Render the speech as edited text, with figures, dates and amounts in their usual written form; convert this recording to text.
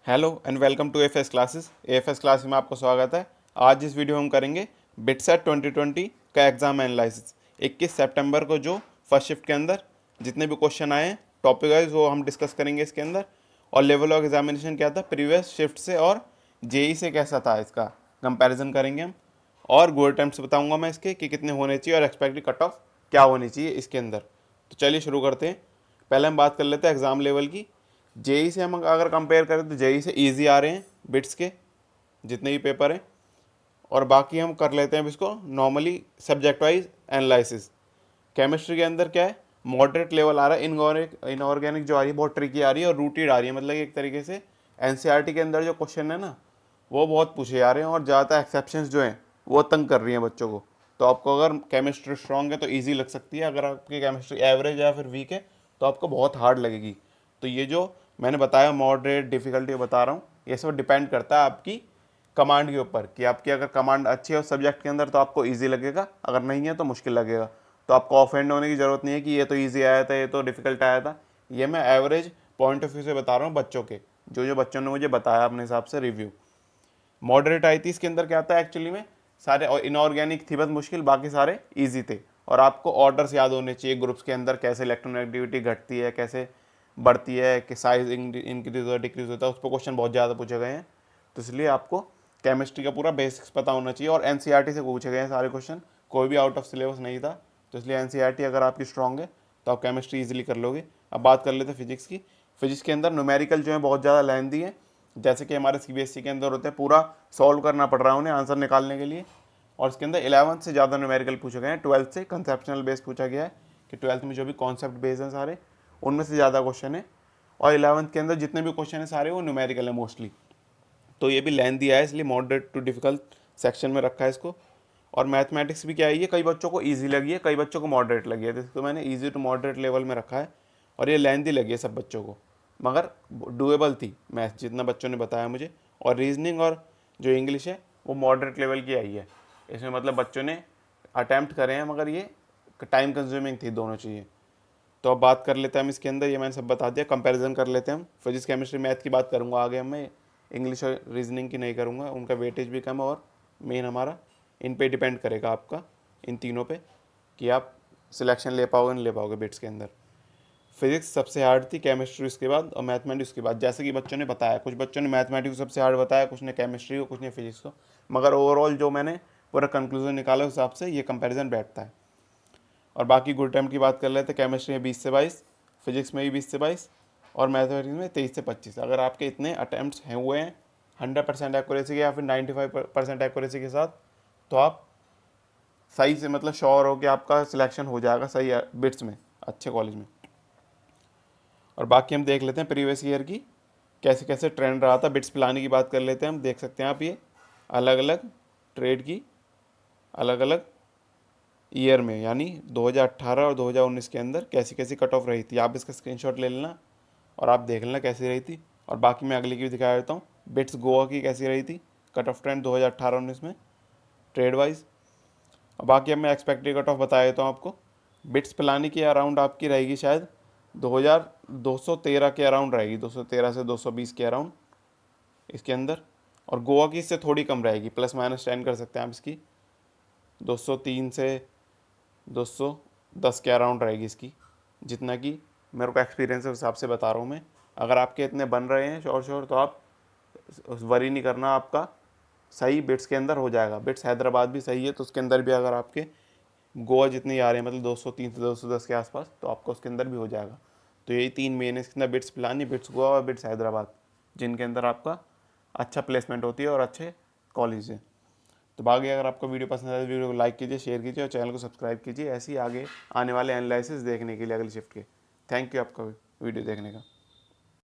Hello and welcome to FS classes. FS classes में आपको स्वागत है। आज इस वीडियो में हम करेंगे बिटसेट 2020 का एग्जाम एनालिसिस। 21 सितंबर को जो फर्स्ट शिफ्ट के अंदर जितने भी क्वेश्चन आए हैं टॉपिक वाइज वो हम डिस्कस करेंगे इसके अंदर। और लेवल ऑफ एग्जामिनेशन क्या था प्रीवियस शिफ्ट से और जेई से कैसा था इसका कंपैरिजन करेंगे हम। और गो अटेम्प्ट्स बताऊंगा मैं इसके कि कितने होने चाहिए और एक्सपेक्टेड कट ऑफ क्या होनी चाहिए इसके अंदर। तो चलिए शुरू करते हैं। पहले हम बात कर लेते हैं एग्ज़ाम लेवल की। जेई से हम अगर कंपेयर करें तो जेई से इजी आ रहे हैं बिट्स के जितने भी पेपर हैं। और बाकी हम कर लेते हैं अब इसको normally subject wise analysis. Chemistry के अंदर क्या है, मॉडरेट लेवल आ रहा है। इनऑर्गेनिक जो आ रही है बहुत ट्रिकी आ रही है और रूटेड आ रही है, मतलब एक तरीके से एनसीईआरटी के अंदर जो क्वेश्चन है ना वो बहुत पूछे जा रहे हैं और ज़्यादातर एक्सेप्शंस जो हैं वो तंग कर रही हैं बच्चों को। तो आपको अगर केमिस्ट्री स्ट्रांग है तो ईजी लग सकती है, अगर आपकी केमिस्ट्री एवरेज या फिर वीक है तो आपको बहुत हार्ड लगेगी। तो ये जो मैंने बताया मॉडरेट डिफ़िकल्टी बता रहा हूँ, ये सब डिपेंड करता है आपकी कमांड के ऊपर कि आपकी अगर कमांड अच्छी है उस सब्जेक्ट के अंदर तो आपको इजी लगेगा, अगर नहीं है तो मुश्किल लगेगा। तो आपको ऑफेंड होने की ज़रूरत नहीं है कि ये तो इजी आया था ये तो डिफ़िकल्ट आया था। ये मैं एवरेज पॉइंट ऑफ व्यू से बता रहा हूँ बच्चों के, जो बच्चों ने मुझे बताया अपने हिसाब से रिव्यू। मॉडरेट आई थी, इसके अंदर क्या था एक्चुअली में सारे और इनऑर्गेनिक थी बस मुश्किल, बाकी सारे इजी थे। और आपको ऑर्डर्स याद होने चाहिए ग्रुप्स के अंदर कैसे इलेक्ट्रॉनिक घटती है, कैसे बढ़ती है, कि साइज इंक्रीज होता है डिक्रीज होता है, उस पर क्वेश्चन बहुत ज़्यादा पूछे गए हैं। तो इसलिए आपको केमिस्ट्री का पूरा बेसिक्स पता होना चाहिए और एनसीईआरटी से पूछे गए हैं सारे क्वेश्चन, कोई भी आउट ऑफ सिलेबस नहीं था। तो इसलिए एनसीईआरटी अगर आपकी स्ट्रॉन्ग है तो आप केमिस्ट्री इजीली कर लोगे। अब बात कर लेते हैं फिजिक्स की। फिजिक्स के अंदर न्यूमेरिकल जो है बहुत ज़्यादा लेंथी है, जैसे कि हमारे सीबीएसई के अंदर होते हैं, पूरा सॉल्व करना पड़ रहा है उन्हें आंसर निकालने के लिए। और इसके अंदर 11th से ज़्यादा न्यूमेरिकल पूछे गए हैं, 12th से कंसेप्शनल बेस पूछा गया है कि 12th में जो भी कॉन्सेप्ट बेस हैं सारे उनमें से ज़्यादा क्वेश्चन है। और 11th के अंदर जितने भी क्वेश्चन हैं सारे वो न्यूमेरिकल है मोस्टली। तो ये भी लेंथ दिया है इसलिए मॉडरेट टू डिफिकल्ट सेक्शन में रखा है इसको। और मैथमेटिक्स भी क्या है, ये कई बच्चों को ईजी लगी है कई बच्चों को मॉडरेट लगी है, तो मैंने ईजी टू मॉडरेट लेवल में रखा है। और ये लेंथी लगी है सब बच्चों को, मगर डुएबल थी मैथ जितना बच्चों ने बताया मुझे। और रीजनिंग और जो इंग्लिश है वो मॉडरेट लेवल की आई है, इसमें मतलब बच्चों ने अटैम्प्ट करे हैं मगर ये टाइम कंज्यूमिंग थी दोनों चीज़ें। तो अब बात कर लेते हैं हम इसके अंदर, ये मैंने सब बता दिया। कंपैरिजन कर लेते हैं हम। फिजिक्स केमिस्ट्री मैथ की बात करूँगा आगे, मैं इंग्लिश और रीजनिंग की नहीं करूँगा, उनका वेटेज भी कम है। और मेन हमारा इन पे डिपेंड करेगा आपका इन तीनों पे कि आप सिलेक्शन ले पाओगे नहीं ले पाओगे बिट्स के अंदर। फिजिक्स सबसे हार्ड थी, केमिस्ट्री उसके बाद और मैथमेटिक्स उसके बाद, जैसे कि बच्चों ने बताया। कुछ बच्चों ने मैथमेटिक्स को सबसे हार्ड बताया, कुछ ने केमिस्ट्री को, कुछ ने फिजिक्स को, मगर ओवरऑल जो मैंने पूरा कंक्लूजन निकाला उस हिसाब से ये कंपैरिजन बैठता है। और बाकी गुड टाइम की बात कर लेते हैं। केमिस्ट्री में 20 से 22, फिजिक्स में भी 20 से 22 और मैथमेटिक्स में 23 से 25। अगर आपके इतने अटैम्प्ट्स हैं हुए हैं 100% एक्यूरेसी के या फिर 95% एक्यूरेसी के साथ, तो आप सही से मतलब श्योर हो कि आपका सिलेक्शन हो जाएगा सही बिट्स में अच्छे कॉलेज में। और बाकी हम देख लेते हैं प्रीवियस ईयर की कैसे कैसे ट्रेंड रहा था। बिट्स पिलाने की बात कर लेते हैं हम। देख सकते हैं आप ये अलग अलग ट्रेड की अलग अलग ईयर में, यानी 2018 और 2019 के अंदर कैसी कैसी कट ऑफ रही थी। आप इसका स्क्रीनशॉट ले लेना और आप देख लेना कैसी रही थी। और बाकी मैं अगली की भी दिखा देता हूँ, बिट्स गोवा की कैसी रही थी कट ऑफ ट्रेंड 2018-19 में ट्रेड वाइज। और बाकी अब मैं एक्सपेक्टेड कट ऑफ बता देता हूँ आपको। बिट्स पिलानी की अराउंड आपकी रहेगी शायद 2213 के अराउंड रहेगी, 213 से 220 के अराउंड इसके अंदर। और गोवा की इससे थोड़ी कम रहेगी, ±10 कर सकते हैं आप इसकी, 203 से 210 के अराउंड रहेगी इसकी, जितना कि मेरे को एक्सपीरियंस के हिसाब से बता रहा हूँ मैं। अगर आपके इतने बन रहे हैं श्योर तो आप वरी नहीं करना, आपका सही बिट्स के अंदर हो जाएगा। बिट्स हैदराबाद भी सही है तो उसके अंदर भी अगर आपके गोवा जितने आ रहे हैं मतलब 203 से 210 के आसपास, तो आपको उसके अंदर भी हो जाएगा। तो यही 3 मेन है इसके अंदर, बिट्स पिलानी, बिट्स गोवा और बिट्स हैदराबाद, जिनके अंदर आपका अच्छा प्लेसमेंट होती है और अच्छे कॉलेज है। तो बाकी अगर आपको वीडियो पसंद आए तो वीडियो को लाइक कीजिए, शेयर कीजिए और चैनल को सब्सक्राइब कीजिए ऐसे ही आगे आने वाले एनालिसिस देखने के लिए अगली शिफ्ट के। थैंक यू आपका वीडियो देखने का।